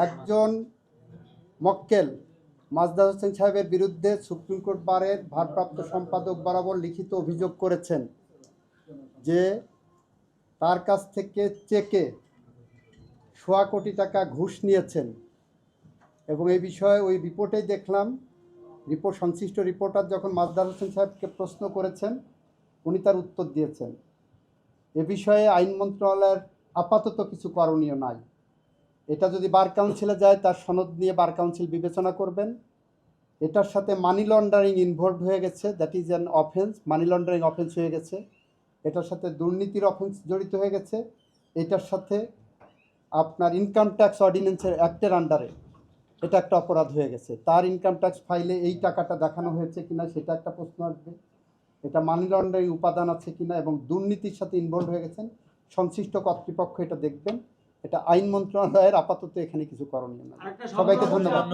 একজন মক্কেল মাজদার হোসেন সাহেবের বিরুদ্ধে সুপ্রিম কোর্ট বারের ভারপ্রাপ্ত সম্পাদক বরাবর লিখিত অভিযোগ করেছেন যে তার কাছ থেকে চেকে 1.25 কোটি টাকা ঘুষ নিয়েছেন। এবং এই বিষয়ে ওই রিপোর্টেই দেখলাম, সংশ্লিষ্ট রিপোর্টার যখন মাজদার হোসেন সাহেবকে প্রশ্ন করেছেন উনি তার উত্তর দিয়েছেন। এ বিষয়ে আইন মন্ত্রণালয়ের আপাতত কিছু করণীয় নাই। এটা যদি বার কাউন্সিলে যায় তার সনদ নিয়ে বার কাউন্সিল বিবেচনা করবেন। এটার সাথে মানি লন্ডারিং ইনভলভ হয়ে গেছে, that is an offence, money laundering offence হয়ে গেছে। এটার সাথে দুর্নীতির অফেন্স জড়িত হয়ে গেছে। এটার সাথে আপনার ইনকাম ট্যাক্স অর্ডিন্যান্সের অ্যাক্টের আন্ডারে এটা একটা অপরাধ হয়ে গেছে। তার ইনকাম ট্যাক্স ফাইলে এই টাকাটা দেখানো হয়েছে কিনা সেটা একটা প্রশ্ন আসবে। এটা মানি লন্ডারিং উপাদান আছে কিনা এবং দুর্নীতির সাথে ইনভলভ হয়ে গেছেন, সংশ্লিষ্ট কর্তৃপক্ষ এটা দেখবেন। এটা আইন মন্ত্রণালয়ের আপাতত এখানে কিছু করণীয় না। সবাইকে ধন্যবাদ।